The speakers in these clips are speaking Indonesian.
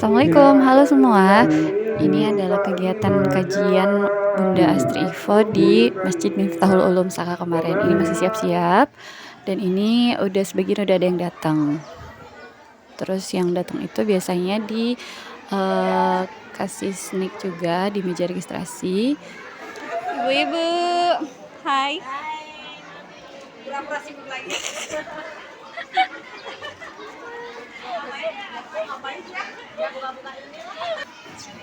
Assalamualaikum, halo semua. Ini adalah kegiatan kajian Bunda Astri Ivo di Masjid Miftahul Ulum Saka kemarin. Ini masih siap-siap dan ini sebagian udah ada yang datang. Terus yang datang itu biasanya kasih snack juga di meja registrasi. Ibu-ibu, hai. Pura-pura sibuk lagi.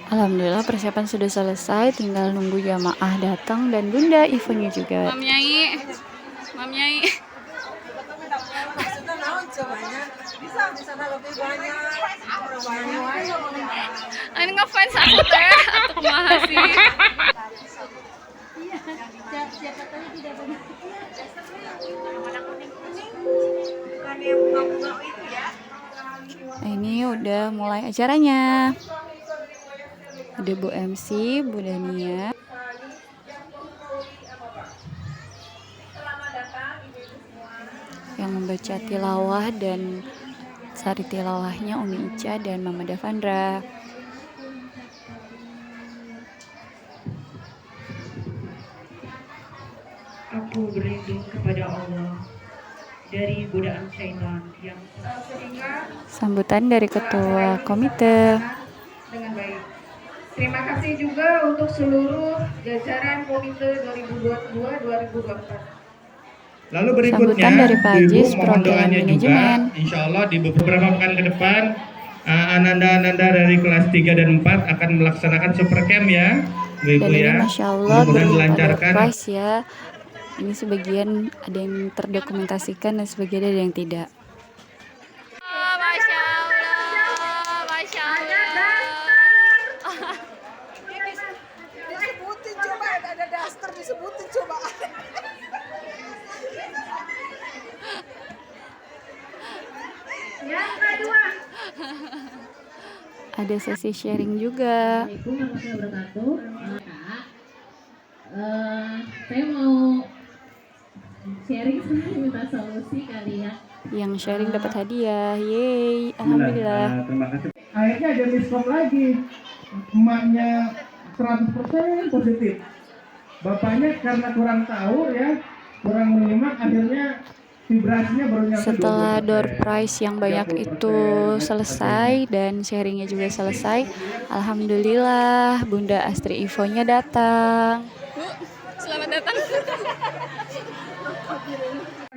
Alhamdulillah persiapan sudah selesai, tinggal nunggu jamaah datang dan Bunda Ivo-nya juga. Mam Nyai. Ini ngefans aku teh atau kumaha sih? Siapa tahu tidak banyak. Nah, ini udah mulai acaranya. Ada Bu MC, Bu Dania. Yang membaca tilawah dan sari tilawahnya Umi Ica dan Mama Davandra. Aku berlindung kepada Allah dari godaan syaitan yang Sambutan dari ketua komite. Dengan baik. Terima kasih juga untuk seluruh jajaran komite 2022-2024. Lalu berikutnya, Sambutan dari Pak Ajis, mohon perwakilan doanya juga, manajemen. insya Allah di beberapa pekan ke depan, Ananda-ananda dari kelas 3 dan 4 akan melaksanakan super camp ya, Dan Ibu ini ya. Masya Allah Mudah-mudahan berupa dilancarkan. prize ya. Ini sebagian ada yang terdokumentasikan dan sebagian ada yang tidak. Masya Allah, Masya Allah. Disebutin coba, ada daster disebutin coba. Yang kedua. Ada sesi sharing juga. Assalamualaikum warahmatullahi wabarakatuh. Saya mau sharing, saya minta solusi kali ya. Yang sharing dapat hadiah. Yeay, alhamdulillah. Terima kasih. Akhirnya ada miskom lagi. Emaknya 100% positif. Bapaknya karena kurang tahu ya, kurang menyimak, akhirnya vibrasinya baru nyampe 20%. Setelah door prize yang banyak itu selesai dan sharingnya juga selesai, alhamdulillah Bunda Astri Ivo-nya datang. Bu, selamat datang.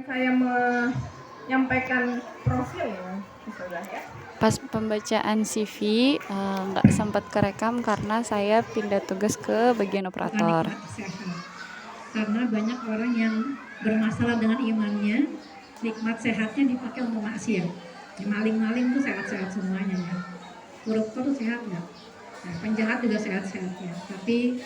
Saya menyampaikan profil ya. Pas pembacaan CV nggak sempat kerekam karena saya pindah tugas ke bagian operator. Karena banyak orang yang bermasalah dengan imannya, nikmat sehatnya dipakai untuk maksiat. Maling-maling tuh sehat-sehat semuanya ya. Koruptor tuh sehat nggak? Nah, penjahat juga sehat-sehat ya. Tapi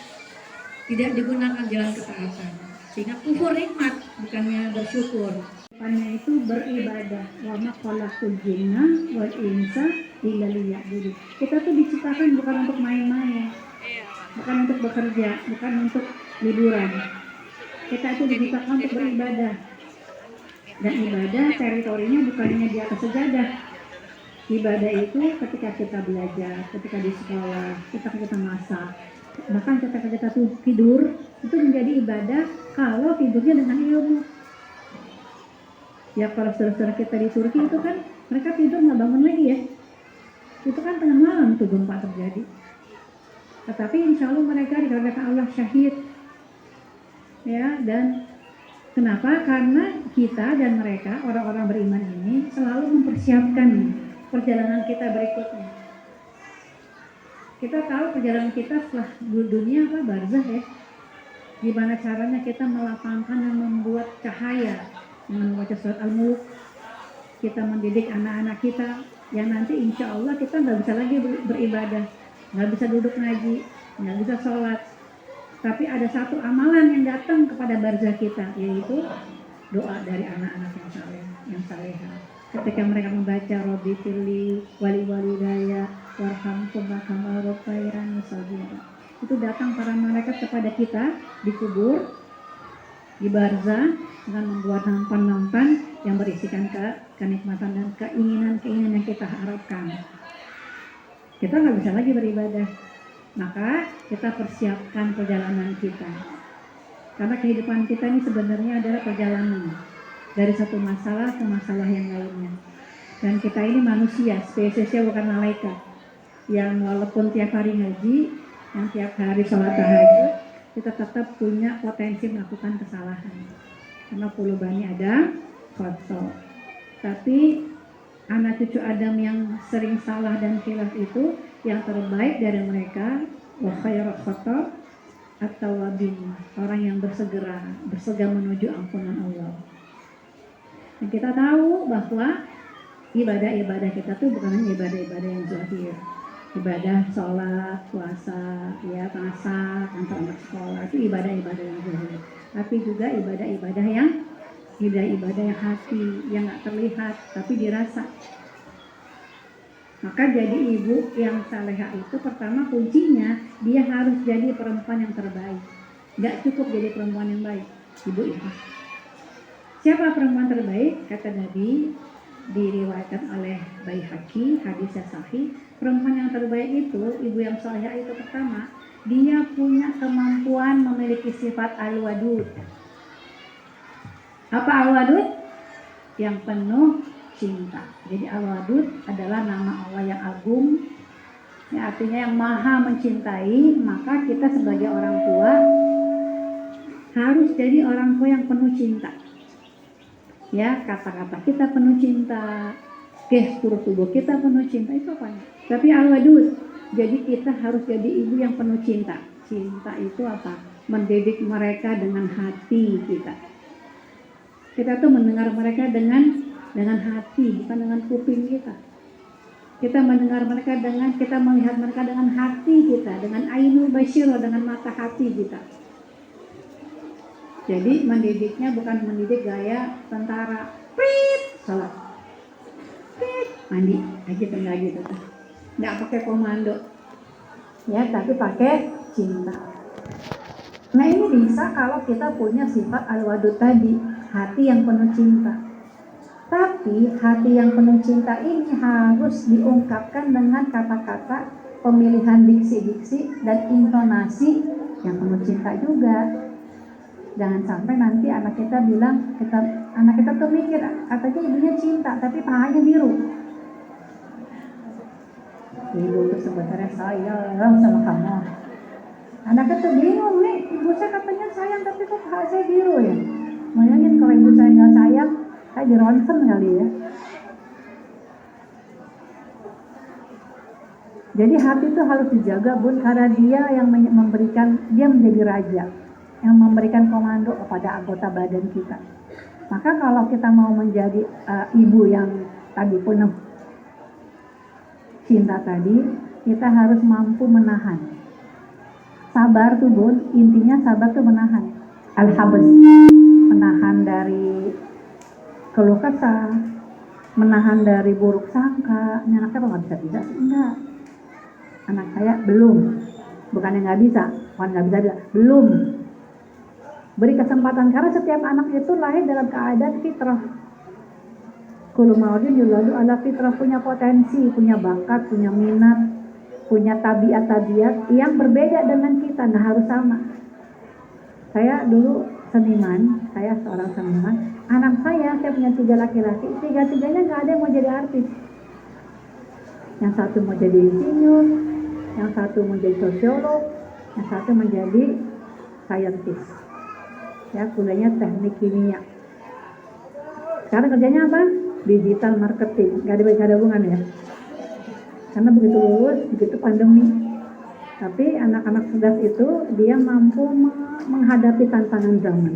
tidak digunakan jalan ketaatan. Sehingga kufur nikmat, bukannya bersyukur. Depannya itu beribadah. Wa ma khalaqul jinna wal insa illa liya'budun. Kita tuh diciptakan bukan untuk main-main, bukan untuk bekerja, bukan untuk liburan. Kita itu diciptakan untuk beribadah. Dan ibadah teritorinya bukan hanya di atas sejadah. Ibadah itu ketika kita belajar, ketika di sekolah, ketika kita masak, bahkan ketika kita tidur, itu menjadi ibadah kalau tidurnya dengan ilmu. Ya kalau saudara-saudara kita di Turki itu kan mereka tidur nggak bangun lagi ya. Itu kan tengah malam tuh gempa terjadi. Tetapi insya Allah mereka dikarenakan Allah syahid. Ya, dan kenapa? Karena kita dan mereka orang-orang beriman ini selalu mempersiapkan perjalanan kita berikutnya. Kita tahu perjalanan kita setelah dunia barzah ya. Gimana caranya kita melapangkan dan membuat cahaya dengan membaca surat Al-Mulk. Kita mendidik anak-anak kita yang nanti insya Allah kita nggak bisa lagi beribadah, nggak bisa duduk ngaji, nggak bisa sholat. Tapi ada satu amalan yang datang kepada barzah kita, yaitu doa dari anak-anak yang saleh, yang saleha. Ketika mereka membaca Robbi Firli wali walidaya warhamhum kama rabbayani shaghira. Itu datang para malaikat kepada kita di kubur, di barzah, dengan membuat nampan-nampan yang berisikan kenikmatan dan keinginan-keinginan yang kita harapkan. kita nggak bisa lagi beribadah. Maka kita persiapkan perjalanan kita. Karena kehidupan kita ini sebenarnya adalah perjalanan dari satu masalah ke masalah yang lainnya. Dan kita ini manusia, spesiesnya bukan malaikat. Yang walaupun tiap hari ngaji, yang tiap hari sholat tahajud, kita tetap punya potensi melakukan kesalahan. Karena kullu bani Adam khata'. Tapi anak cucu Adam yang sering salah dan khilaf itu, yang terbaik dari mereka wa khairu khata' at-tawwabin, orang yang bersegera menuju ampunan Allah. Dan kita tahu bahwa ibadah-ibadah kita tuh bukan hanya ibadah-ibadah yang zahir. Ibadah sholat, puasa, ya masak, antar anak sekolah, itu ibadah-ibadah yang zahir. Tapi juga ibadah-ibadah yang hati, yang nggak terlihat tapi dirasa. Maka jadi ibu yang salehah itu pertama kuncinya dia harus jadi perempuan yang terbaik. Nggak cukup jadi perempuan yang baik, ibu itu. Siapa perempuan terbaik? Kata Nabi, diriwayatkan oleh Baihaqi, hadisnya sahih. Perempuan yang terbaik itu, ibu yang salehah itu pertama, dia punya kemampuan memiliki sifat al-wadud. Apa al-wadud? Yang penuh cinta. Jadi al-wadud adalah nama Allah yang agung, ya, artinya yang maha mencintai. Maka kita sebagai orang tua harus jadi orang tua yang penuh cinta. Ya, kata-kata kita penuh cinta, gestur tubuh kita penuh cinta, itu apa? Tapi al-wadud, jadi kita harus jadi ibu yang penuh cinta. Cinta itu apa? Mendidik mereka dengan hati kita. Kita tuh mendengar mereka dengan hati, bukan dengan kuping kita. Kita mendengar mereka kita melihat mereka dengan hati kita, dengan ainul basyirah, dengan mata hati kita. Jadi mendidiknya bukan mendidik gaya tentara, prit, salat, prit, mandi, gitu nggak gitu, nggak pakai komando, ya, tapi pakai cinta. Nah ini bisa kalau kita punya sifat al-wadud tadi, hati yang penuh cinta. Tapi hati yang penuh cinta ini harus diungkapkan dengan kata-kata, pemilihan diksi-diksi dan intonasi yang penuh cinta juga. Jangan sampai nanti anak kita bilang, anak kita tuh mikir, katanya ibunya cinta, tapi pahanya biru. Ibu tuh sebenarnya sayang sama kamu. Anaknya tuh bingung nih, ibu saya katanya sayang, tapi kok paha saya biru ya? Bayangin kalau ibu saya nggak sayang, kayak di ronsen kali ya. Jadi hati itu harus dijaga, Bun, karena dia yang dia menjadi raja, yang memberikan komando kepada anggota badan kita. Maka kalau kita mau menjadi ibu yang tadi penuh cinta tadi, kita harus mampu menahan. Sabar tuh, Bun, intinya sabar tuh menahan. Al-habs, menahan dari keluh kesah, menahan dari buruk sangka. Ini anaknya kok nggak bisa sih? Enggak. Anak saya belum, bukannya nggak bisa, bukan nggak bisa dia, belum. Beri kesempatan, karena setiap anak itu lahir dalam keadaan fitrah. Kullu mauludin yuladu ala fitrah, punya potensi, punya bakat, punya minat, punya tabiat-tabiat yang berbeda dengan kita, nggak harus sama. Saya dulu seniman, saya seorang seniman. Anak saya punya 3 laki-laki, 3-tiganya nggak ada yang mau jadi artis. Yang satu mau jadi insinyur, yang satu mau jadi sosiolog, yang satu menjadi scientist. Ya, kuliahnya teknik kimia. Sekarang kerjanya apa? Digital marketing. Nggak ada hubungan ya. Karena begitu lulus, begitu pandemi. Tapi anak-anak cerdas itu dia mampu menghadapi tantangan zaman.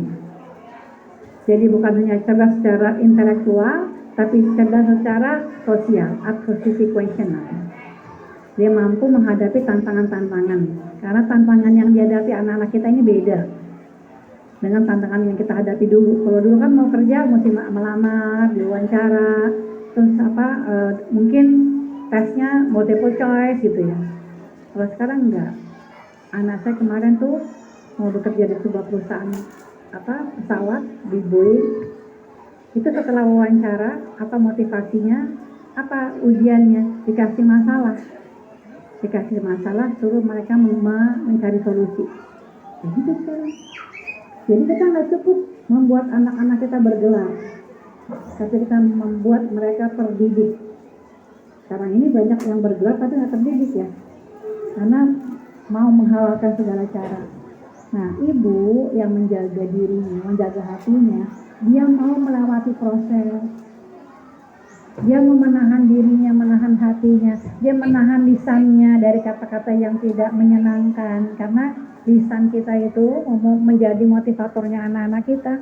Jadi bukan hanya cerdas secara intelektual, tapi cerdas secara sosial, adversity questioner. Dia mampu menghadapi tantangan-tantangan. Karena tantangan yang dihadapi anak-anak kita ini beda dengan tantangan yang kita hadapi dulu. Kalau dulu kan mau kerja mesti melamar, diwawancara, terus mungkin tesnya multiple choice gitu ya. Kalau sekarang enggak. Anak saya kemarin tuh mau bekerja di sebuah perusahaan pesawat di Boeing. Itu setelah wawancara, apa motivasinya, apa ujiannya, dikasih masalah. dikasih masalah suruh mereka mencari solusi. Begitu sekarang. Jadi kita nggak cukup membuat anak-anak kita bergelar, tapi kita membuat mereka terdidik. Sekarang ini banyak yang bergelar tapi nggak terdidik ya, karena mau menghalalkan segala cara. Nah, ibu yang menjaga dirinya, menjaga hatinya, dia mau melewati proses. Dia mau menahan dirinya, menahan hatinya, dia menahan lisannya dari kata-kata yang tidak menyenangkan, karena lisan kita itu menjadi motivatornya anak-anak kita.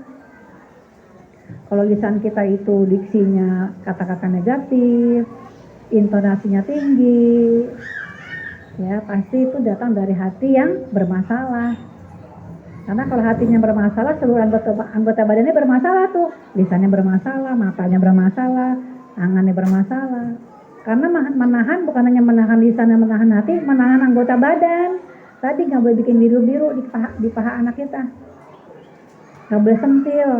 Kalau lisan kita itu diksinya kata-kata negatif, intonasinya tinggi, ya pasti itu datang dari hati yang bermasalah. Karena kalau hatinya bermasalah, seluruh anggota badannya bermasalah tuh. Lisannya bermasalah, matanya bermasalah, tangannya bermasalah. Karena menahan bukan hanya menahan lisan dan menahan hati, menahan anggota badan. Tadi nggak boleh bikin biru-biru di paha anak kita, nggak boleh sentil,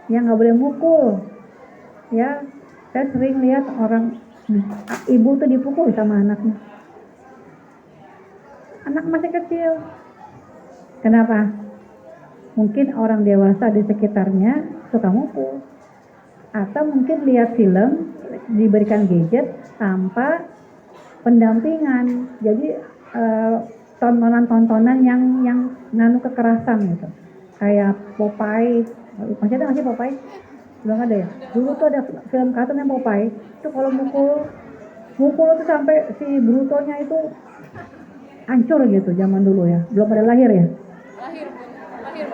ya nggak boleh mukul. Ya, saya sering lihat orang ibu tuh dipukul sama anaknya. Anak masih kecil. Kenapa? Mungkin orang dewasa di sekitarnya suka mukul, atau mungkin lihat film diberikan gadget tanpa pendampingan. Jadi tontonan-tontonan yang nanu kekerasan gitu, kayak Popeye. Masih ada nggak sih Popeye? Belum ada ya. Dulu tuh ada film kartun yang Popeye. Itu kalau mukul tuh sampai si Brutonya itu hancur gitu zaman dulu ya. Belum ada lahir ya. Lahir.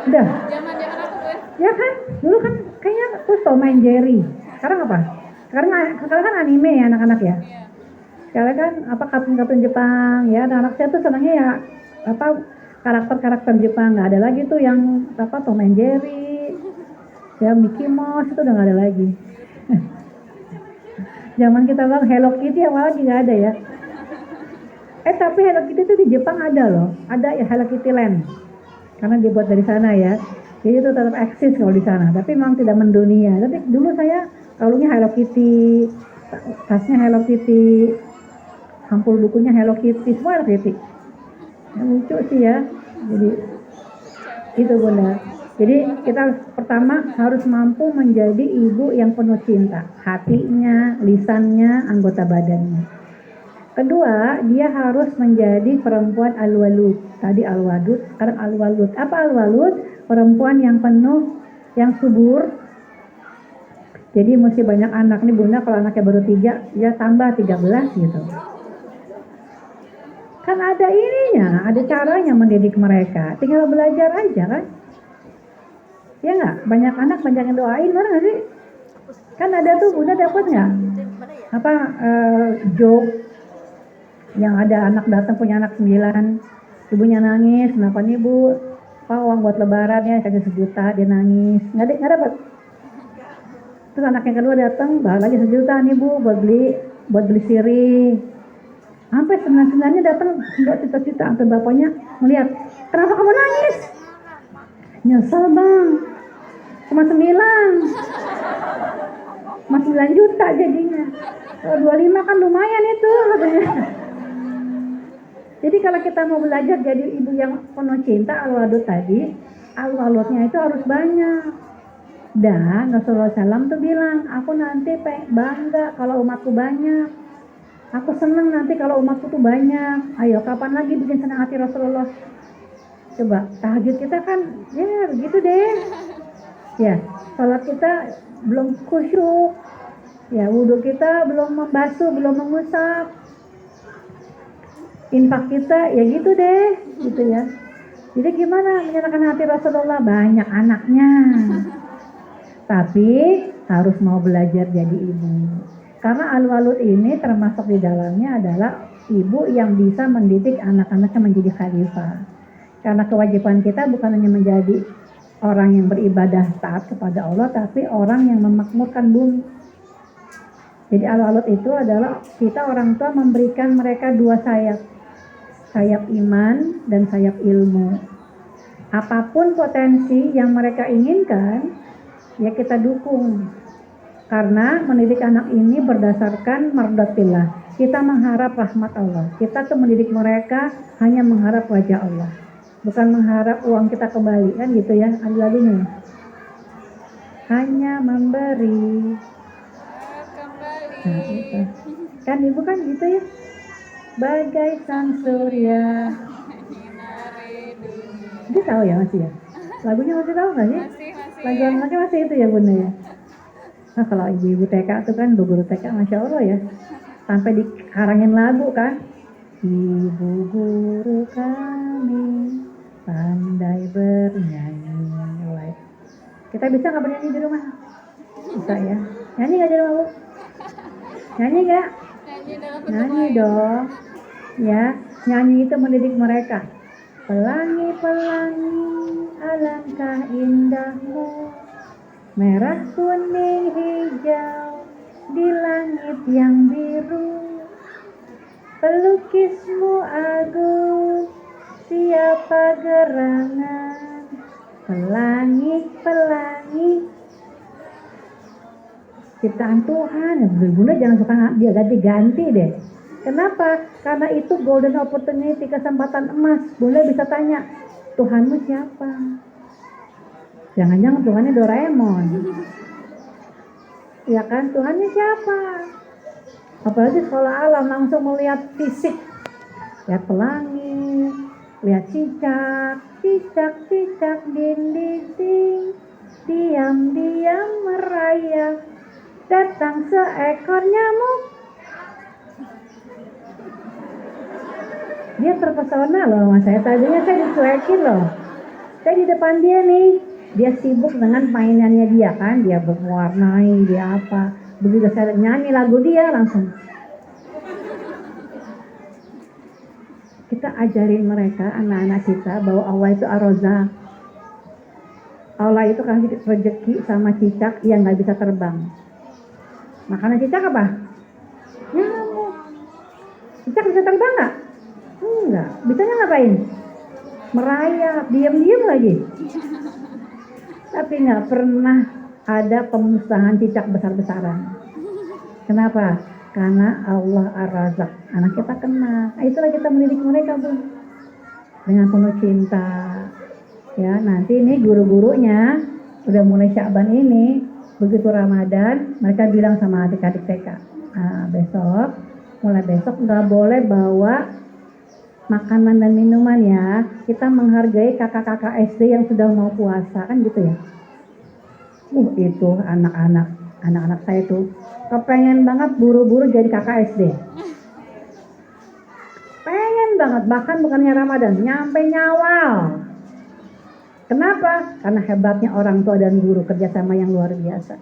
Udah. Zaman aku tuh. Ya kan, dulu kan kayaknya tuh Tom and Jerry. Sekarang apa? Sekarang kan anime ya anak-anak ya. Sekarang kan kartun-kartun Jepang ya, anak-anak saya tuh senangnya ya karakter-karakter Jepang. Nggak ada lagi tuh yang Tom and Jerry, ya Mickey Mouse itu udah nggak ada lagi. Zaman kita bang Hello Kitty awalnya nggak ada ya. Tapi Hello Kitty itu di Jepang ada loh, ada ya Hello Kitty Land, karena dibuat dari sana ya. Jadi itu tetap eksis kalau di sana, tapi memang tidak mendunia. Tapi dulu saya kalungnya Hello Kitty, tasnya Hello Kitty, sampul bukunya Hello Kitty, semua Hello Kitty. Ya, lucu sih ya. Jadi itu Bunda. Jadi kita pertama harus mampu menjadi ibu yang penuh cinta, hatinya, lisannya, anggota badannya. Kedua, dia harus menjadi perempuan al-walud. Tadi al-wadud, sekarang al-walud. Apa al-walud? Perempuan yang penuh, yang subur. Jadi mesti banyak anak nih Bunda. Kalau anaknya baru 3, ya tambah 13 gitu. Kan ada ininya, ada caranya mendidik mereka. Tinggal belajar aja kan. Ya nggak? Banyak anak banyak yang doain, benar nggak sih? Kan ada tuh Bunda dapat nggak? Joke yang ada anak datang punya anak 9, ibunya nangis, kenapa nih Bu? Uang buat lebaran ya, kasih 1 juta, dia nangis, nggak dapat. Terus anak yang kedua datang, bawa lagi 1 juta nih Bu, buat beli sirih. Sampai 9-9-nya datang buat cita-cita, sampai bapaknya melihat, kenapa kamu nangis? Nyesel bang, cuma 9 juta jadinya. Kalau 25 kan lumayan itu katanya. Jadi kalau kita mau belajar jadi ibu yang penuh cinta, al-wadud tadi, al-waludnya itu harus banyak. Dan Rasulullah SAW tuh bilang, aku nanti bangga kalau umatku banyak. Aku senang nanti kalau umatku tuh banyak. Ayo kapan lagi bikin senang hati Rasulullah? Coba, tahajud kita kan, ya begitu deh. Ya, sholat kita belum khusyuk. Ya, wudhu kita belum membasuh, belum mengusap. Infak kita ya gitu deh, gitu ya. Jadi gimana menyenangkan hati Rasulullah? Banyak anaknya, tapi harus mau belajar jadi ibu. Karena al-walud ini termasuk di dalamnya adalah ibu yang bisa mendidik anak-anaknya menjadi khalifah. Karena kewajiban kita bukan hanya menjadi orang yang beribadah taat kepada Allah, tapi orang yang memakmurkan bumi. Jadi al-walud itu adalah kita orang tua memberikan mereka 2 sayap. Sayap iman dan sayap ilmu. Apapun potensi yang mereka inginkan, ya kita dukung. Karena mendidik anak ini berdasarkan mardatillah, Kita mengharap rahmat Allah. Kita tuh mendidik mereka hanya mengharap wajah Allah. Bukan mengharap uang kita kembali, kan gitu ya, ada lagunya. Hanya memberi. Nah, gitu. Kan ibu kan gitu ya. Bagai sang surya. Dia tahu ya masih ya? Lagunya masih tahu nggak sih? Lagu anaknya masih itu ya bunda ya? Nah kalau ibu-ibu TK tuh kan, guru TK Masya Allah ya. Sampai dikarangin lagu kan. Ibu guru kami pandai bernyanyi. Wah. Kita bisa nggak bernyanyi di rumah? Bisa ya. Nyanyi nggak di rumah bu? Nyanyi nggak? Nyanyi dong. Ya, nyanyi itu mendidik mereka. Pelangi-pelangi alangkah indahmu, merah kuning hijau di langit yang biru. Pelukismu agung, siapa gerangan, pelangi-pelangi ciptaan Tuhan. Bunda jangan suka dia ganti-ganti deh. Kenapa? Karena itu golden opportunity, kesempatan emas. Bunda bisa tanya, Tuhanmu siapa? Jangan-jangan Tuhannya Doraemon. Ya kan, Tuhannya siapa? Apalagi sekolah alam langsung melihat fisik. Lihat pelangi, lihat cicak, cicak-cicak dinding, diam-diam merayap. Datang seekor nyamuk. Dia terpesona loh sama saya. Tadinya saya dicuekin loh. Saya di depan dia nih. Dia sibuk dengan mainannya dia kan. Dia mewarnai, dia apa. Begitu saya nyanyi lagu dia langsung. Kita ajarin mereka, anak-anak kita, bahwa Allah itu Ar-Razzaq. Allah itu kasih rezeki sama cicak yang gak bisa terbang. Makanan cicak apa? Nyamuk. Cicak bisa terbang gak? Enggak. Bisanya ngapain? Merayap, diam-diam lagi. Tapi gak pernah ada pemusnahan cicak besar-besaran. Kenapa? Karena Allah Ar-Razzaq. Anak kita kenal. Nah, itulah kita mendidik mereka Bu. Dengan penuh cinta. Ya, nanti ini guru-gurunya udah mulai Sya'ban ini, begitu Ramadan, mereka bilang sama adik-adik TK, mulai besok nggak boleh bawa makanan dan minuman ya. Kita menghargai kakak-kakak SD yang sudah mau puasa kan gitu ya. Itu anak-anak saya tuh kepengen banget buru-buru jadi kakak SD. Pengen banget, bahkan bukannya Ramadan, nyampe nyawal. Kenapa? Karena hebatnya orang tua dan guru, kerjasama yang luar biasa.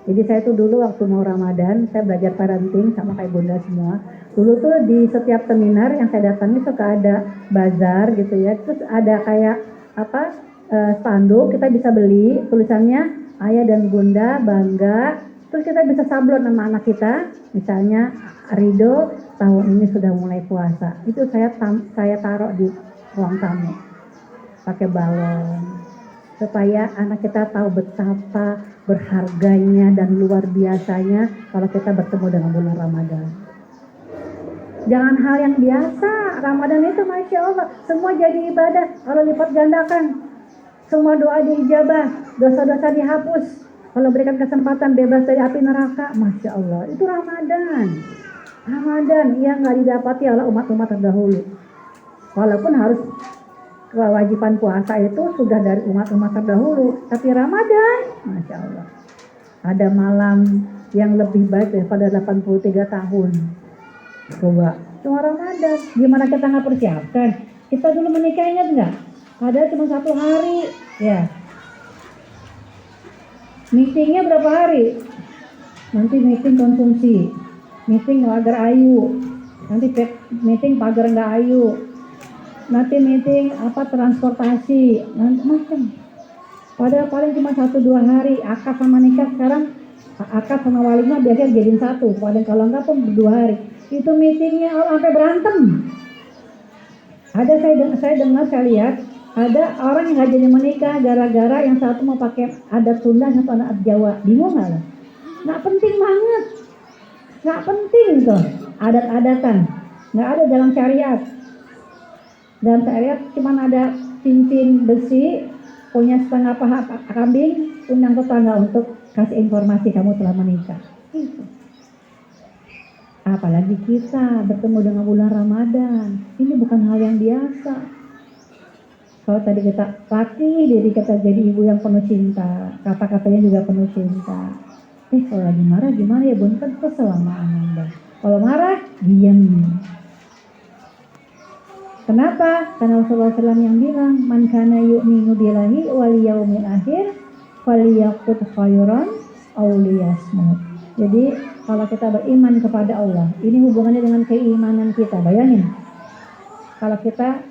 Jadi saya tuh dulu waktu mau Ramadan, saya belajar parenting sama kayak bunda semua. Dulu tuh di setiap seminar yang saya datangi suka ada bazar gitu ya. Terus ada kayak spanduk, kita bisa beli tulisannya ayah dan bunda bangga. Terus kita bisa sablon sama anak kita, misalnya Rido tahun ini sudah mulai puasa. Itu saya taruh di ruang tamu, pakai balon, supaya anak kita tahu betapa berharganya dan luar biasanya kalau kita bertemu dengan bulan Ramadan. Jangan hal yang biasa, Ramadan itu Masya Allah, semua jadi ibadah. Kalau lipat gandakan, semua doa diijabah, dosa-dosa dihapus. Kalau berikan kesempatan bebas dari api neraka, Masya Allah, itu Ramadan. Ramadan yang gak didapati oleh umat-umat terdahulu. Walaupun harus kewajiban puasa itu sudah dari umat-umat terdahulu, tapi Ramadan, Masya Allah, ada malam yang lebih baik daripada 83 tahun. Coba, cuma Ramadan, gimana kita nggak persiapkan? Kita dulu menikah ingat nggak? Ada cuma 1 hari, ya. Meetingnya berapa hari? Nanti meeting konsumsi, meeting pagar ayu, nanti meeting pagar nggak ayu. Nanti meeting transportasi, nanti macam. Padahal paling cuma 1-2 hari. Akad sama nikah sekarang, akad sama walimah biasanya jadiin 1. Padahal kalau enggak pun 2 hari. Itu meetingnya sampai berantem. Ada saya lihat ada orang yang nggak jadi menikah gara-gara yang satu mau pakai adat Sunda, satu adat Jawa. Bingung nggak? Nggak penting banget. Nggak penting tuh adat-adatan, nggak ada dalam syariat. Dalam syariat cuma ada cincin besi, punya setengah paha kambing, undang tetangga untuk kasih informasi kamu telah menikah. Itu. Apalagi kita bertemu dengan bulan Ramadan, ini bukan hal yang biasa. Kalau tadi kita latih diri kita jadi ibu yang penuh cinta, kata-katanya juga penuh cinta. Kalau lagi marah gimana ya bun? Kan kesel sama Ananda. Kalau marah, diam. Kenapa? Karena Rasulullah SAW yang bilang, man kana yu'minu billahi wal yaumil akhir falyaqul khairan aw liyasmut. Jadi kalau kita beriman kepada Allah, ini hubungannya dengan keimanan kita. Bayangin, kalau kita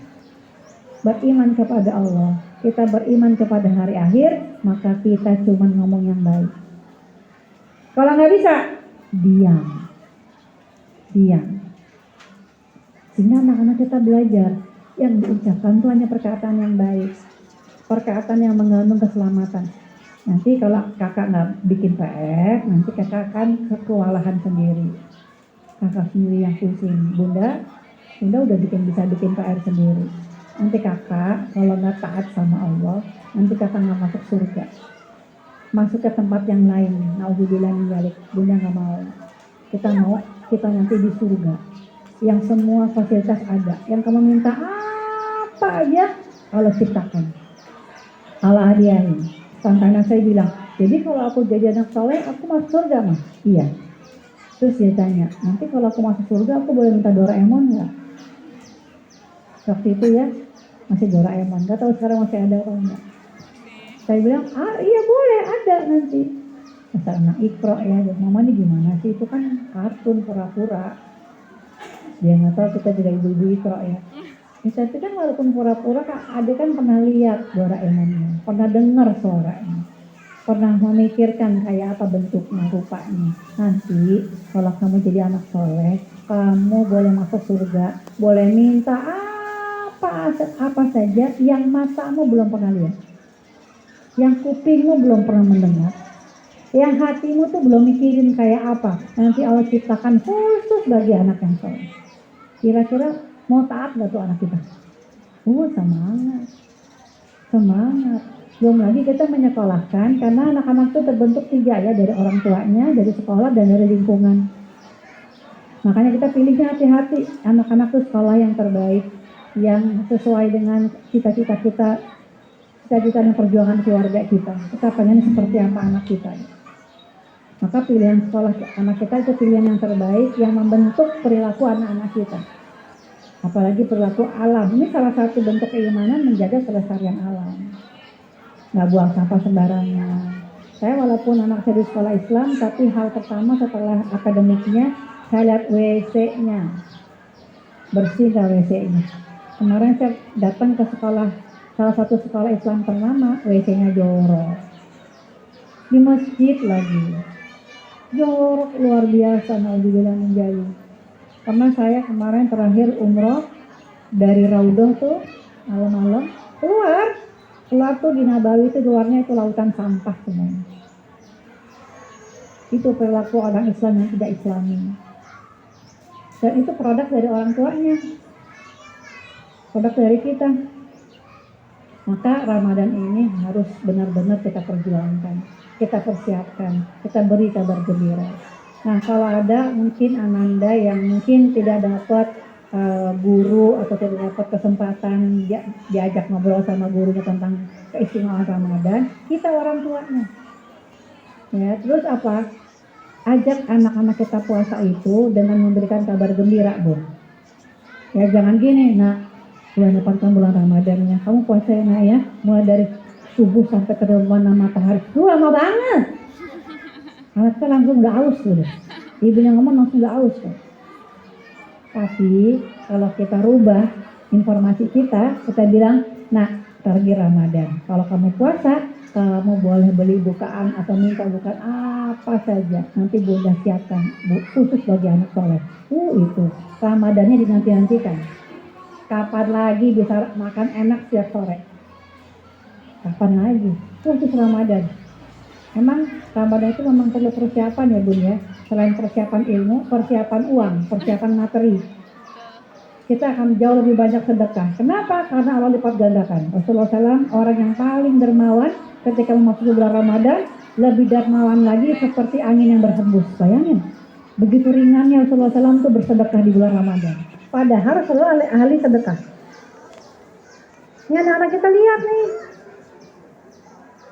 beriman kepada Allah, kita beriman kepada hari akhir, maka kita cuma ngomong yang baik. Kalau nggak bisa, diam. Sehingga anak-anak kita belajar yang diucapkan itu hanya perkataan yang baik, perkataan yang mengandung keselamatan. Nanti kalau kakak nggak bikin PR, nanti kakak akan kewalahan sendiri. Kakak sendiri yang pusing. Bunda udah bisa bikin PR sendiri. Nanti kakak kalau nggak taat sama Allah, nanti kakak nggak masuk surga. Masuk ke tempat yang lain. Nauzubillah min dzalik. Bunda nggak mau. Kita mau kita nanti di surga. Yang semua fasilitas ada. Yang kamu minta apa aja Allah ciptakan. Allah hadiahin. Sampai anak saya bilang, jadi kalau aku jadi anak soleh, aku masuk surga mah? Iya. Terus dia tanya, nanti kalau aku masuk surga, aku boleh minta Doraemon nggak? Waktu itu ya, masih Doraemon. Gak tahu sekarang masih ada atau enggak. Saya bilang, iya boleh, ada nanti. Masa anak Iqra ya, mama ini gimana sih? Itu kan kartun pura-pura. Dia nggak tahu kita juga ibu-ibu Iqra ya. Tapi kan walaupun pura-pura, adik kan pernah lihat Doraemonnya, pernah dengar suaranya, pernah memikirkan kayak apa bentuknya, rupanya. Nanti kalau kamu jadi anak soleh, kamu boleh masuk surga, boleh minta apa saja yang matamu belum pernah lihat, yang kupingmu belum pernah mendengar, yang hatimu tuh belum mikirin kayak apa. Nanti Allah ciptakan khusus bagi anak yang soleh. Kira-kira mau taat gak tuh anak kita? Semangat. Belum lagi kita menyekolahkan, karena anak-anak itu terbentuk 3 ya, dari orang tuanya, dari sekolah, dan dari lingkungan. Makanya kita pilihnya hati-hati. Anak-anak itu sekolah yang terbaik, yang sesuai dengan cita-cita kita, cita-cita dan perjuangan keluarga kita. Kita pengen seperti apa anak kita. Maka pilihan sekolah anak kita itu pilihan yang terbaik, yang membentuk perilaku anak-anak kita. Apalagi perilaku alam. Ini salah satu bentuk keimanan, menjaga kelestarian alam. Nggak buang sampah sembarangan. Saya walaupun anak saya di sekolah Islam, tapi hal pertama setelah akademiknya, saya lihat WC-nya. Bersih nggak WC-nya. Kemarin saya datang ke sekolah, salah satu sekolah Islam ternama, WC-nya jorok. Di masjid lagi. Jorok luar biasa, nauzubillah min dzalik. Karena saya kemarin terakhir umroh dari Raudhah tuh malam-malam keluar tuh di Nabawi itu, luarnya itu lautan sampah semuanya. Itu perilaku orang Islam yang tidak Islami. Dan itu produk dari orang tuanya, produk dari kita. Maka Ramadan ini harus benar-benar kita perjuangkan, kita persiapkan, kita beri kabar gembira. Nah, kalau ada mungkin Ananda yang mungkin tidak dapat guru atau tidak dapat kesempatan diajak ngobrol sama gurunya tentang keistimewaan Ramadan, kita orang tuanya. Ya, terus apa? Ajak anak-anak kita puasa itu dengan memberikan kabar gembira, Bu. Ya, jangan gini, nah, bulan depan kan bulan Ramadannya, kamu puasa ya, Nak ya, mulai dari subuh sampai terbenam matahari. Lu lama banget. Anaknya langsung udah aus tuh. Ibunya ngomong langsung udah aus tuh. Tapi kalau kita rubah informasi kita bilang, nah, target Ramadan. Kalau kamu puasa, kamu boleh beli bukaan atau minta bukaan apa saja. Nanti Bunda siapkan, khusus bagi anak soleh. Itu Ramadannya dinanti-nantikan. Kapan lagi bisa makan enak setiap sore? Kapan lagi? Khusus Ramadan. Emang Ramadan itu memang perlu persiapan ya Bun ya. Selain persiapan ilmu, persiapan uang, persiapan materi. Kita akan jauh lebih banyak sedekah. Kenapa? Karena Allah lipat gandakan. Rasulullah SAW orang yang paling dermawan ketika memasuki bulan Ramadan, lebih dermawan lagi seperti angin yang berhembus. Bayangin, begitu ringannya Rasulullah SAW itu bersedekah di bulan Ramadan. Padahal Rasulullah ahli sedekah. Ini anak-anak kita lihat nih.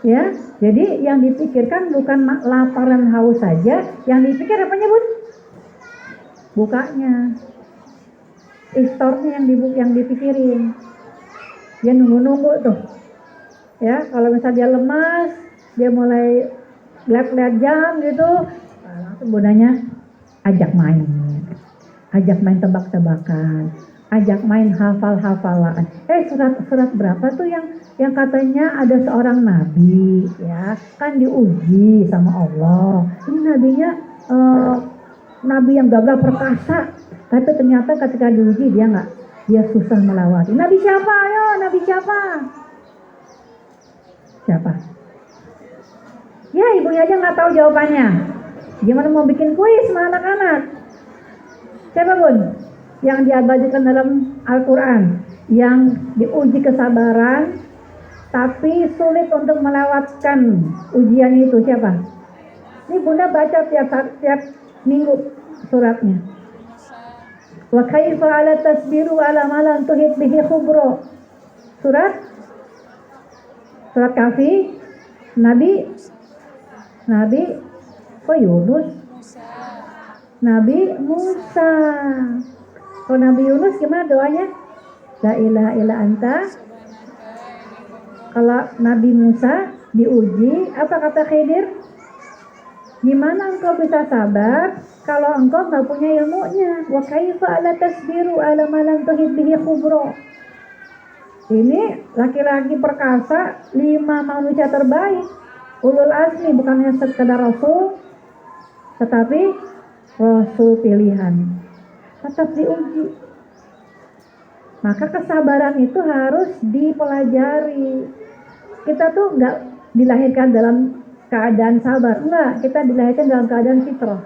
Ya, jadi yang dipikirkan bukan lapar dan haus saja, yang dipikir apanya, Bun? Bukanya. Istornya yang dipikirin. Dia nunggu-nunggu tuh. Ya, kalau misalnya dia lemas, dia mulai lihat-lihat jam gitu, langsung bundanya ajak main tebak-tebakan, ajak main hafal-hafalan. Surat berapa tuh yang katanya ada seorang nabi, ya kan diuji sama Allah. Ini nabinya nabi yang gagah perkasa, tapi ternyata ketika diuji dia susah melewati. Nabi siapa? Ayo, nabi siapa? Siapa? Ya, ibunya aja nggak tahu jawabannya. Gimana mau bikin kuis sama anak-anak? Siapa, Bun? Yang diabadikan dalam Al-Quran, yang diuji kesabaran, tapi sulit untuk melewatkan ujian itu, siapa? Ini Bunda baca tiap minggu suratnya. Wa kaifa ala tasbiru ala ma lam tuhit bihi khubra. Surat Kahfi. Nabi Yunus. Nabi Musa. Kalau Nabi Yunus gimana doanya? La ilaha illa anta. Kalau Nabi Musa diuji, apa kata Khidir? Gimana engkau bisa sabar kalau engkau nggak punya ilmunya? Wa kaifa ala tasbiru ala ma lam tuhit bihi khubra. Ini laki-laki perkasa, 5 manusia terbaik, ulul azmi, bukannya sekedar rasul, tetapi rasul pilihan. Tetap diuji. Maka kesabaran itu harus dipelajari. Kita tuh nggak dilahirkan dalam keadaan sabar, enggak, kita dilahirkan dalam keadaan fitrah.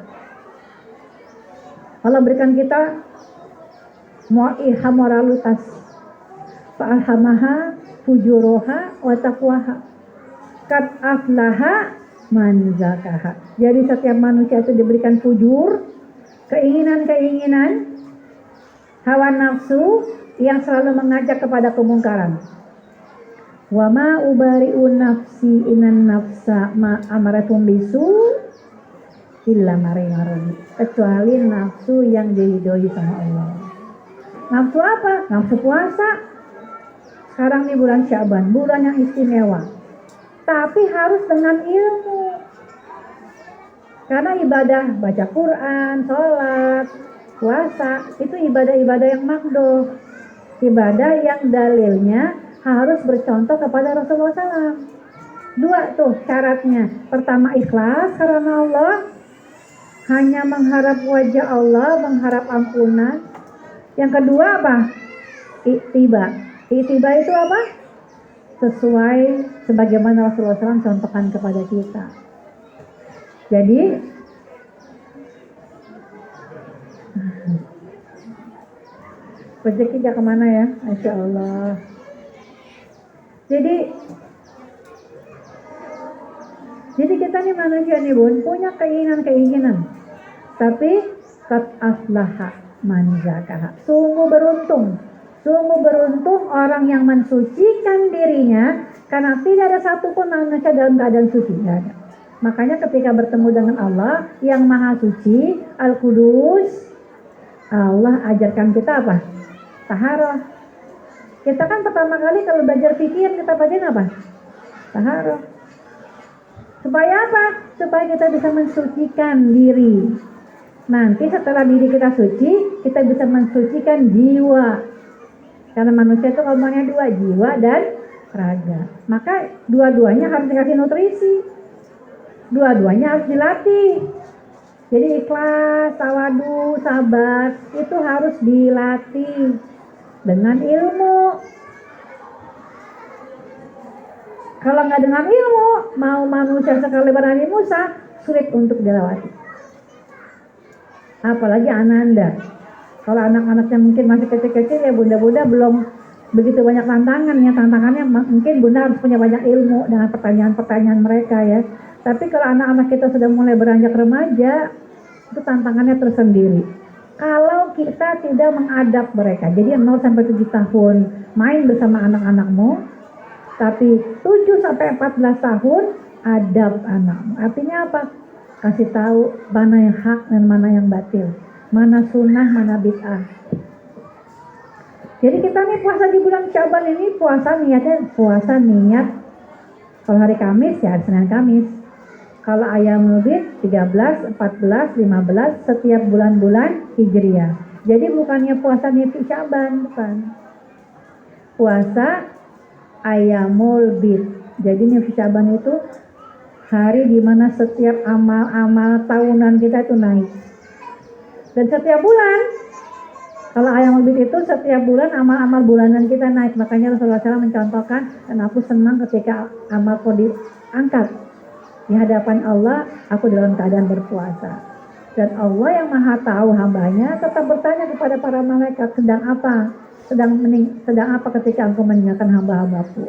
Allah berikan kita ilham moralitas, fa'alhamaha fujuroha wa taqwaha, qad aflaha man zakaha. Jadi setiap manusia itu diberikan fujur, keinginan-keinginan, hawa nafsu yang selalu mengajak kepada kemungkaran. Wa ma ubari'u nafsi inan nafsa ma amaratum bisu illa mariyarun. Kecuali nafsu yang diridhoi sama Allah. Nafsu apa? Nafsu puasa. Sekarang nih bulan Syaban, bulan yang istimewa. Tapi harus dengan ilmu. Karena ibadah baca Quran, sholat, puasa, itu ibadah-ibadah yang makdoh. Ibadah yang dalilnya harus bercontoh kepada Rasulullah SAW. 2 tuh syaratnya. Pertama ikhlas karena Allah, hanya mengharap wajah Allah, mengharap ampunan. Yang kedua apa? Ittiba. Ittiba itu apa? Sesuai sebagaimana Rasulullah SAW contohkan kepada kita. Jadi rezeki gak kemana ya, Masya Allah. Jadi kita nih manusia nih Bun, punya keinginan, tapi qad aflaha man zakaha. Sungguh beruntung orang yang mensucikan dirinya, karena tidak ada satupun manusia dalam keadaan suci. Tidak ada. Makanya ketika bertemu dengan Allah yang Maha Suci, Al-Qudus, Allah ajarkan kita apa? Taharah. Kita kan pertama kali kalau belajar fikih kita bacain apa? Taharah. Supaya apa? Supaya kita bisa mensucikan diri. Nanti setelah diri kita suci, kita bisa mensucikan jiwa. Karena manusia itu ngomongnya 2, jiwa dan raga. Maka dua-duanya harus dikasih nutrisi. Dua-duanya harus dilatih. Jadi ikhlas, tawadu, sabar itu harus dilatih dengan ilmu. Kalau nggak dengan ilmu, mau manusia sekali Nabi Musa, sulit untuk dilewati. apalagi Ananda. Kalau anak-anaknya mungkin masih kecil-kecil ya bunda-bunda belum begitu banyak tantangan ya. Tantangannya mungkin bunda harus punya banyak ilmu dengan pertanyaan-pertanyaan mereka ya. Tapi kalau anak-anak kita sudah mulai beranjak remaja, itu tantangannya tersendiri. Kalau kita tidak mengadap mereka, jadi 0 sampai 7 tahun main bersama anak-anakmu, tapi 7 sampai 14 tahun adab anakmu. Artinya apa? Kasih tahu mana yang hak dan mana yang batil, mana sunnah, mana bid'ah. Jadi kita nih puasa di bulan Syaban ini puasa niat. Kalau hari Kamis ya hari Senin Kamis. Kalau Ayyamul Bid 13, 14, 15 setiap bulan-bulan Hijriah. Jadi bukannya puasa niti Syaban, bukan. Puasa Ayyamul Bid. Jadi niti Syaban itu hari dimana setiap amal-amal tahunan kita itu naik. Dan setiap bulan, kalau Ayyamul Bid itu setiap bulan amal-amal bulanan kita naik. Makanya Rasulullah SAW mencontohkan, dan aku senang ketika amalku diangkat. Di hadapan Allah, aku dalam keadaan berpuasa. Dan Allah yang maha tahu hambanya tetap bertanya kepada para malaikat, sedang apa? Sedang apa ketika engkau meninggalkan hamba-hambaku?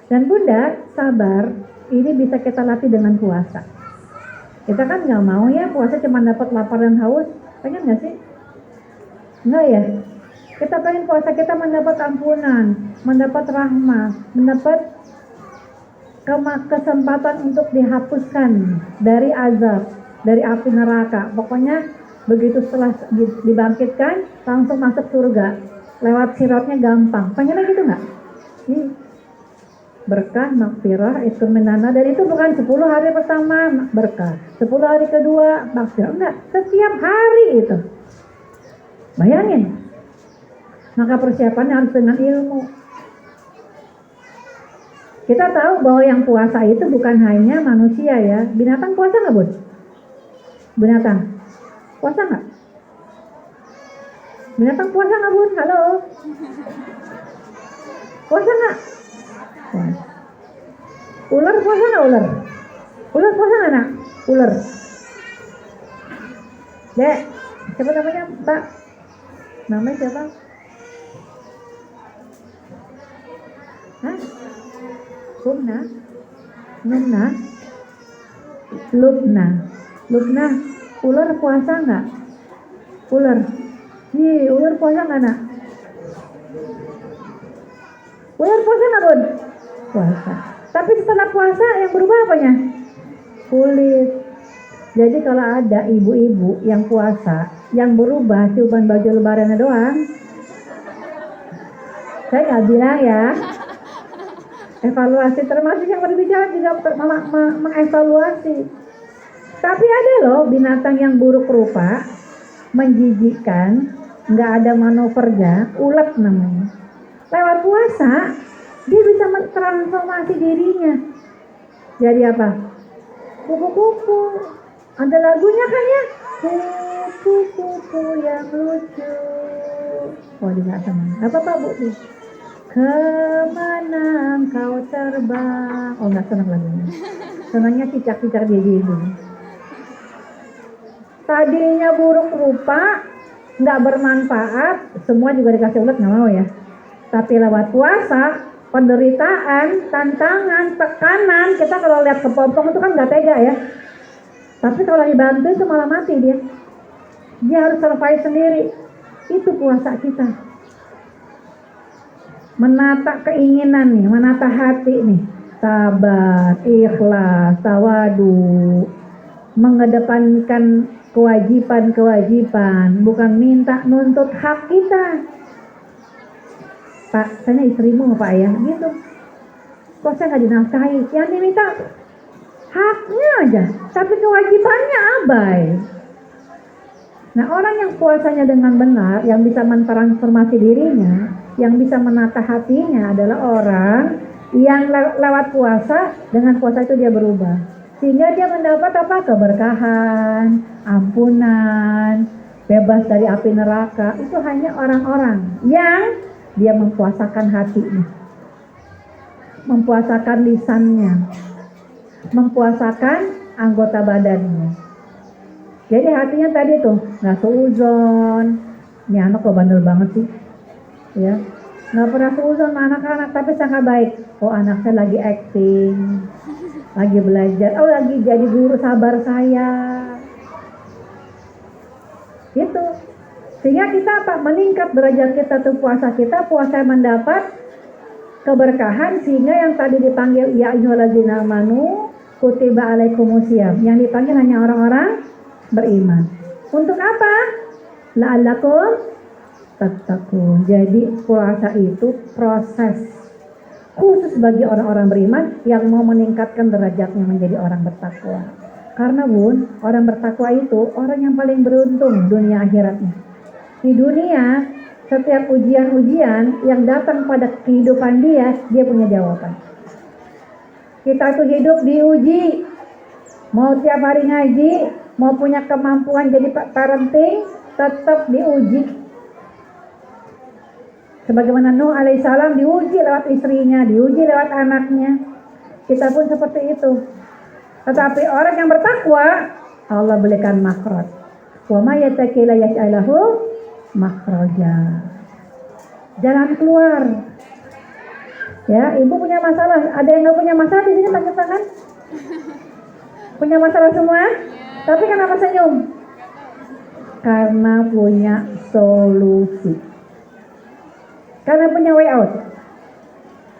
Dan bunda, sabar, ini bisa kita latih dengan puasa. Kita kan nggak mau ya puasa cuma dapat lapar dan haus. Pengen nggak sih? Enggak ya? Kita pengen puasa kita mendapat ampunan, mendapat rahmah, mendapat kesempatan untuk dihapuskan dari azab, dari api neraka. Pokoknya begitu setelah dibangkitkan langsung masuk surga. Lewat siratnya gampang. Pengennya gitu nggak? Berkah, maghfirah, itu menana. Dan itu bukan 10 hari pertama berkah, 10 hari kedua maghfirah. Enggak, setiap hari itu. Bayangin. Maka persiapannya harus dengan ilmu. Kita tahu bahwa yang puasa itu bukan hanya manusia ya. Binatang puasa nggak, Bun? Binatang puasa nggak? Binatang puasa nggak, Bun? Halo? Puasa nggak? Puasa. Ular puasa nggak, ular? Ular puasa nggak, nak? Ular. Dek, siapa namanya, Mbak? Namanya siapa? Hah? Numna, Lubna, ular puasa nggak? Ular puasa nggak, nak? Ular puasa nggak, Bun? Puasa. Tapi setelah puasa yang berubah apanya? Kulit. Jadi kalau ada ibu-ibu yang puasa, yang berubah cuma baju lebarannya doang, saya nggak bilang ya. Evaluasi termasuk yang berbicara juga mengevaluasi. Tapi ada loh binatang yang buruk rupa, menjijikkan, nggak ada manuvernya, ulet namanya. Lewat puasa dia bisa mentransformasi dirinya. Jadi apa? Kupu-kupu. Ada lagunya kan ya? Kupu-kupu yang lucu. Oh dia nggak senang. Apa Bu? Kemana engkau terbang? Oh nggak senang lagunya. Senangnya cicak-cicak dia gitu. Tadinya buruk rupa, nggak bermanfaat, semua juga dikasih ulet nggak mau ya. Tapi lewat puasa, penderitaan, tantangan, tekanan, kita kalau lihat kepompong itu kan nggak tega ya. Tapi kalau dibantu itu malah mati dia. Dia harus survive sendiri. Itu puasa kita. Menata keinginan nih, menata hati nih, sabar, ikhlas, tawadu, mengedepankan kewajiban, bukan minta nuntut hak kita. Pak, saya istrimu Pak ya, gitu. Kok saya nggak dinafkahi? Yang diminta haknya aja, tapi kewajibannya abai. Nah orang yang puasanya dengan benar, yang bisa mentransformasi dirinya, yang bisa menata hatinya adalah orang yang lewat puasa, dengan puasa itu dia berubah. Sehingga dia mendapat apa? Keberkahan, ampunan, bebas dari api neraka. Itu hanya orang-orang yang dia mempuasakan hatinya, mempuasakan lisannya, mempuasakan anggota badannya. Jadi hatinya tadi tuh nggak seuzon. Ini anak kok bandel banget sih, ya. Nggak pernah seuzon sama anak-anak, tapi sangat baik. Oh, anak saya lagi acting, lagi belajar. Oh, lagi jadi guru sabar saya. Gitu. Sehingga kita apa? Meningkat derajat kita tuh puasa kita, puasa mendapat keberkahan sehingga yang tadi dipanggil ya ayyuhalladzina amanu kutiba alaikumusiyam, yang dipanggil hanya orang-orang beriman. Untuk apa? La'allakum tattaqun. Jadi puasa itu proses khusus bagi orang-orang beriman yang mau meningkatkan derajatnya menjadi orang bertakwa. Karena Bun, orang bertakwa itu orang yang paling beruntung dunia akhiratnya. Di dunia, setiap ujian-ujian yang datang pada kehidupan dia punya jawaban. Kita tuh hidup diuji, mau tiap hari ngaji, mau punya kemampuan jadi parenting, tetap diuji. Sebagaimana Nuh alaihissalam diuji lewat istrinya, diuji lewat anaknya. Kita pun seperti itu. Tetapi orang yang bertakwa, Allah berikan makhraj. Wa may yattaqilla yaj'al lahu makhraja. Jalan keluar. Ya, ibu punya masalah. Ada yang nggak punya masalah di sini angkat tangan? Punya masalah semua? Tapi kenapa senyum? Karena punya solusi. Karena punya way out.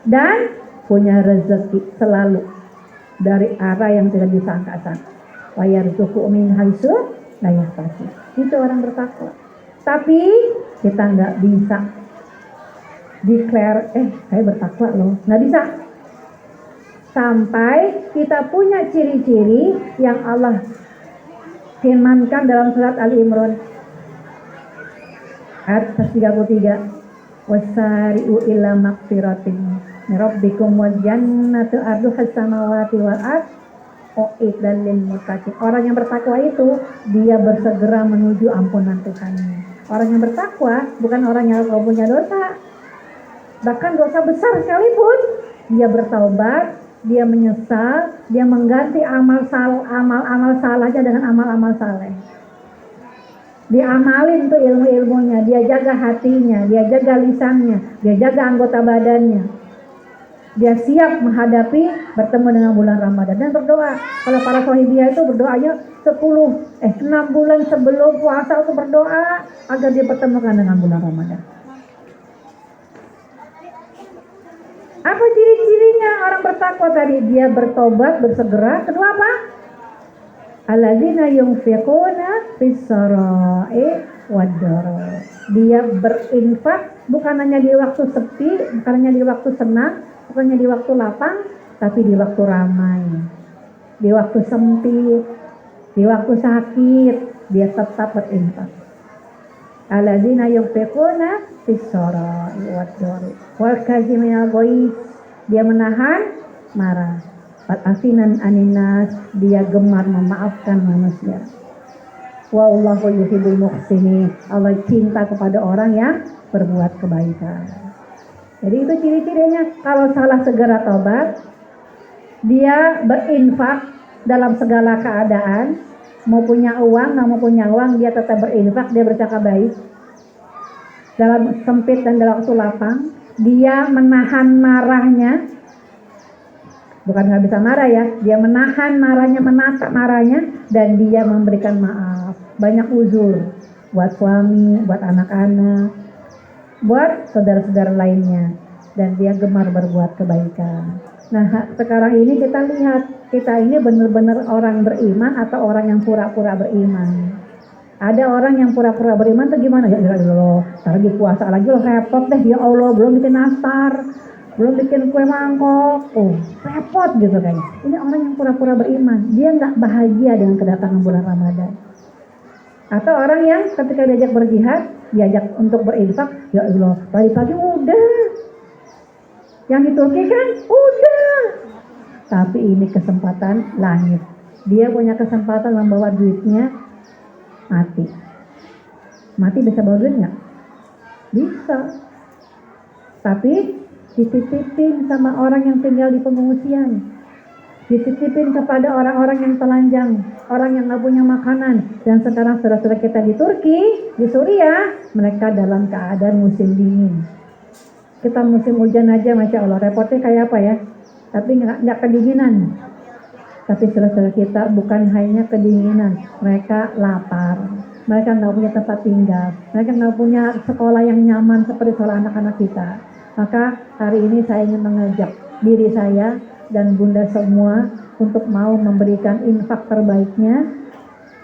Dan punya rezeki selalu dari arah yang tidak disangka-sangka. Wa yarzuqu min haitsu la yahtasib. Itu orang bertakwa. Tapi kita nggak bisa declare, saya bertakwa loh. Nggak bisa. Sampai kita punya ciri-ciri yang Allah firmankan dalam surat Ali Imran ayat 33. Wasari'u ila maghfiratin min rabbikum wa jannatu arduhas samawati wal ard uiddat lil muttaqin. Orang yang bertakwa itu dia bersegera menuju ampunan Tuhannya. Orang yang bertakwa bukan orang yang tidak punya dosa. Bahkan dosa besar sekalipun dia bertaubat, dia menyesal, dia mengganti amal salahnya dengan amal saleh. Diamalin tuh ilmu-ilmunya, dia jaga hatinya, dia jaga lisannya, dia jaga anggota badannya. Dia siap menghadapi bertemu dengan bulan Ramadan dan berdoa. Kalau para sahabiah itu berdoanya 6 bulan sebelum puasa itu berdoa agar dia bertemukan dengan bulan Ramadan. Apa ciri-cirinya orang bertakwa tadi? Dia bertobat, bersegera. Kedua apa? Alladzina yunfiquna fis-sarai wad-dharai. Dia berinfak bukan hanya di waktu sepi, bukan hanya di waktu senang, bukan hanya di waktu lapang, tapi di waktu ramai. Di waktu sempit, di waktu sakit, dia tetap berinfak. Alladzina yunfiquna fis-sarai wad-dharai wal kaziminal ghaiz. Dia menahan marah. Afinan aninas, dia gemar memaafkan manusia. Wallahu yuhibbul muhsinin. Allah cinta kepada orang yang berbuat kebaikan. Jadi itu ciri-cirinya. Kalau salah segera tobat, dia berinfak dalam segala keadaan. Mau punya uang, nggak mau punya uang, dia tetap berinfak, dia bercakap baik. Dalam sempit dan dalam waktu lapang, dia menahan marahnya. Bukan nggak bisa marah ya, dia menahan marahnya, menatap marahnya, dan dia memberikan maaf. Banyak uzur buat suami, buat anak-anak, buat saudara-saudara lainnya, dan dia gemar berbuat kebaikan. Nah, sekarang ini kita lihat, kita ini benar-benar orang beriman atau orang yang pura-pura beriman. Ada orang yang pura-pura beriman tuh gimana? Ya Allah, lagi puasa lagi loh, repot deh, ya Allah, belum bikin nastar, belum bikin kue mangkok, repot gitu kayaknya. Ini orang yang pura-pura beriman, dia nggak bahagia dengan kedatangan bulan Ramadan. Atau orang yang ketika diajak berjihad, diajak untuk berinfak, ya Allah, pagi-pagi udah, yang di Turki kan udah, tapi ini kesempatan langit. Dia punya kesempatan membawa duitnya, mati bisa bawa duit nggak? Bisa, tapi dititipin sama orang yang tinggal di pengungsian. Dititipin kepada orang-orang yang telanjang, orang yang nggak punya makanan. Dan sekarang saudara-saudara kita di Turki, di Suriah, mereka dalam keadaan musim dingin. Kita musim hujan aja, Masya Allah, repotnya kayak apa ya? Tapi nggak kedinginan. Tapi saudara-saudara kita bukan hanya kedinginan, mereka lapar. Mereka nggak punya tempat tinggal, mereka nggak punya sekolah yang nyaman seperti sekolah anak-anak kita. Maka hari ini saya ingin mengajak diri saya dan Bunda semua untuk mau memberikan infak terbaiknya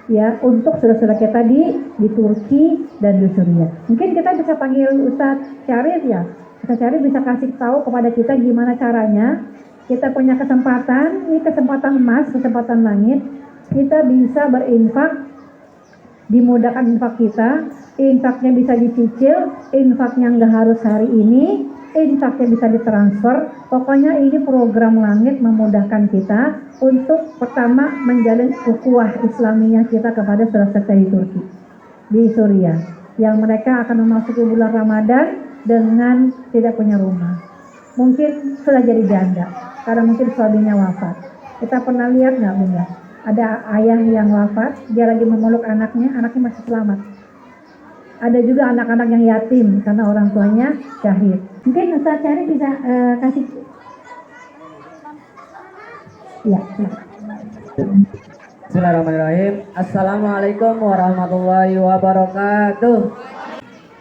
ya untuk saudara-saudara kita di Turki dan di Suriah. Mungkin kita bisa panggil Ustadz Syarif ya. Ustadz Syarif bisa kasih tahu kepada kita gimana caranya. Kita punya kesempatan, ini kesempatan emas, kesempatan langit. Kita bisa berinfak, dimudahkan infak kita, infaknya bisa dicicil, infaknya nggak harus hari ini, infaknya bisa ditransfer. Pokoknya ini program langit memudahkan kita untuk pertama menjalin ukhuwah Islamiyah kita kepada saudara-saudara di Turki, di Suriah, yang mereka akan memasuki bulan Ramadan dengan tidak punya rumah. Mungkin sudah jadi janda, karena mungkin suaminya wafat. Kita pernah lihat nggak Bunda? Ada ayah yang wafat, dia lagi memeluk anaknya masih selamat. Ada juga anak-anak yang yatim karena orang tuanya syahid. Mungkin Ustaz Syarif bisa kasih. Ya. Bismillahirrahmanirrahim. Assalamualaikum warahmatullahi wabarakatuh.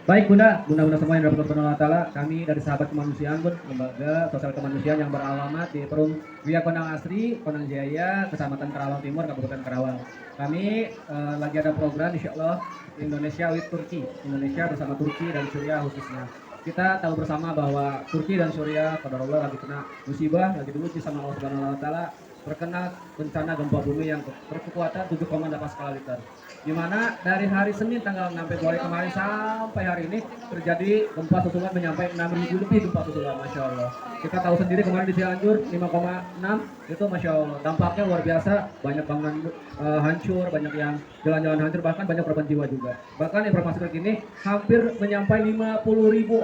Baik Bunda semua yang dapat Allah Ta'ala, kami dari Sahabat Kemanusiaan Bun, lembaga sosial kemanusiaan yang beralamat di Perum Wia Konang Asri, Konang Jaya, Kecamatan Karawang Timur, Kabupaten Karawang. Kami lagi ada program insya Allah Indonesia with Turki, Indonesia bersama Turki dan Suriah khususnya. Kita tahu bersama bahwa Turki dan Suriah pada Allah lagi kena musibah, lagi diuji sama Allah Subhanahu Wa Ta'ala, terkena bencana gempa bumi yang berkekuatan 7,8 skala Richter. Di mana dari hari Senin tanggal 6 Februari kemarin sampai hari ini terjadi gempa susulan menyampai 6.000 lebih gempa susulan, Masya Allah. Kita tahu sendiri kemarin di Cianjur 5,6 itu Masya Allah, dampaknya luar biasa, banyak bangunan hancur, banyak yang jalan-jalan hancur, bahkan banyak korban jiwa juga. Bahkan informasi terkini hampir menyampai 50.000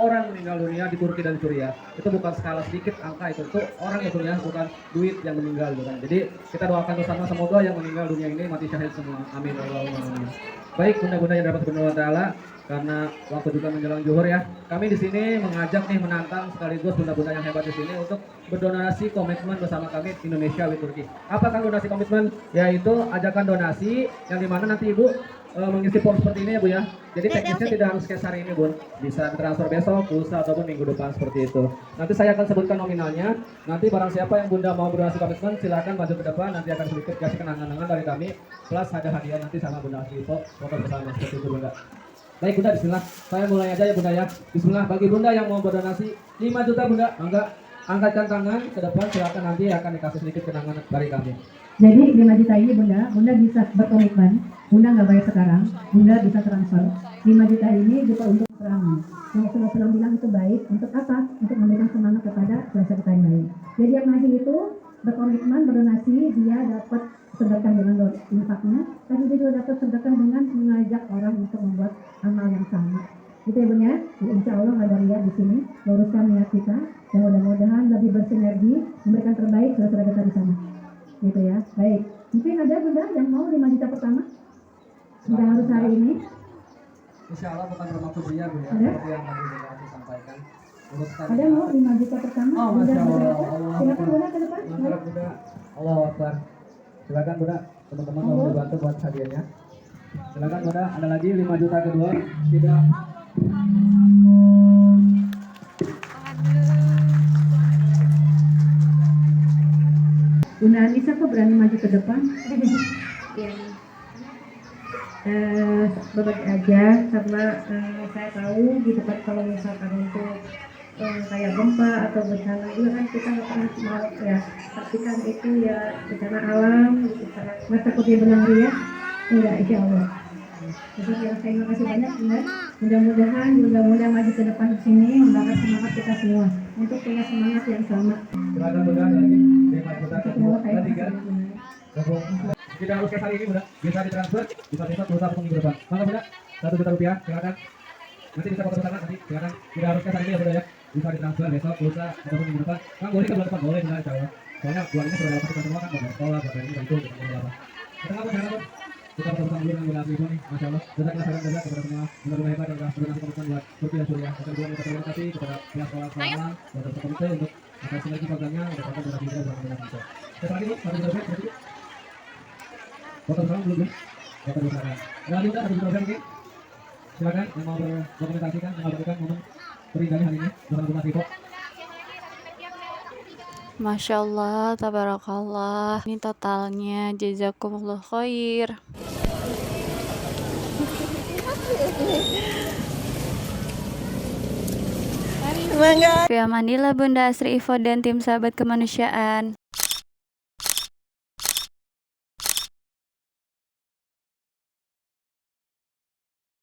orang meninggal dunia di Turki dan Suriah. Itu bukan skala sedikit angka itu orang itu ya, bukan duit yang meninggal bukan. Jadi kita doakan bersama semoga yang meninggal dunia ini mati syahid semua. Amin Allahumma amin. Baik bunda-bunda yang dapat berdoa Ta'ala, karena waktu juga menjelang zuhur ya. Kami di sini mengajak nih, menantang sekaligus bunda-bunda yang hebat di sini untuk berdonasi komitmen bersama kami Indonesia with Turki. Apa kan donasi komitmen? Yaitu ajakan donasi yang dimana nanti Ibu mengisi form seperti ini ya Bu ya. Jadi teknisnya tidak harus cash hari ini Bun, bisa transfer besok, lusa ataupun minggu depan seperti itu. Nanti saya akan sebutkan nominalnya. Nanti barang siapa yang Bunda mau berdonasi komitmen silakan maju ke depan, nanti akan sedikit kasih kenangan-kenangan dari kami, plus ada hadiah nanti sama Bunda Asri foto bersama seperti itu Bunda. Baik Bunda, bismillah. Saya mulai aja ya Bunda ya. Bismillah, bagi Bunda yang mau berdonasi 5 juta Bunda, mangga angkatkan tangan ke depan, silakan, nanti akan dikasih sedikit kenangan dari kami. Jadi 5 juta ini Bunda bisa berkomitmen, Bunda nggak bayar sekarang, Bunda bisa transfer. 5 juta ini bisa untuk perangan. Yang sudah bilang itu baik, untuk apa? Untuk memberikan semangat kepada saudara kita yang lain. Jadi yang ngasih itu berkomitmen, berdonasi, dia dapat sedekah dengan infaknya, tapi dia juga dapat sedekah dengan mengajak orang untuk membuat amal yang sama. Gitu ya Bunda, insya Allah nggak ada riya di sini, luruskan niat kita, dan mudah-mudahan lebih bersinergi, memberikan terbaik saudara kita di sana. Gitu ya, baik. Mungkin ada Bunda yang mau 5 juta pertama? Sudah harus hari ini? Insya Allah bukan bermaksud ria Bu ya, Ada? seperti yang tadi Bunda sampaikan. Ada mau 5 juta pertama? Oh Bunda Masya Allah, berapa? Allah Silakan Bunda ke depan. mantap Bunda. Allahu Akbar. Silakan Bunda, teman-teman mau dibantu buat hadiahnya. Silakan Bunda, ada lagi 5 juta kedua. Tidak. Bunda Anissa kok berani maju ke depan? Berbagi aja karena saya tahu di tempat kalau misalkan untuk kayak gempa atau bencana itu kan kita nggak pernah mau ya, tapi kan itu ya bencana alam, nggak takut dia benar ya, enggak insya Allah. Jadi ya, saya terima kasih banyak Bunda. Mudah-mudahan maju ke depan sini membakar semangat kita semua untuk punya semangat yang sama. Silakan Bunda, ada lagi 5 juta kedua, Saya ketiga. Tidak harus cash hari ini Bunda, bisa ditransfer, bisa besok, lusa atau minggu depan. Mangga Bunda, 1 juta rupiah, silakan. Nanti bisa foto bersama, nanti silakan. Tidak harus cash hari ini ya Bunda ya, bisa ditransfer besok, lusa ataupun minggu depan. Boleh ke bulan depan, boleh Bunda, insya Allah. Soalnya uangnya sudah dapat kita semua kan, buat sekolah, buat ini, buat itu, buat apa. Kita nggak jangan apa. Kita bersama dulu dengan Bunda Asri nih, masya Allah. Jazakallah khairan jazak kepada semua guru-guru hebat yang telah berdonasi komitmen buat Turki dan Suriah. Dan juga minta terima kasih kepada pihak sekolah-sekolah dan dokter komite untuk atas sinergi programnya untuk konten donasi kita bersama dengan kita. Siapa lagi, Bu? Satu juta rupiah, berarti. Foto bersama belum, Bu? Foto bersama. Ada lagi, Bunda? 1 juta rupiah mungkin? Silakan yang mau berdokumentasikan, yang mau berikan momen terindahnya hari ini bersama Bunda Asri. Masya Allah, tabarakallah. Ini totalnya, jazakumullah khair. Fi amanillah Bunda Asri Ifo dan tim sahabat kemanusiaan.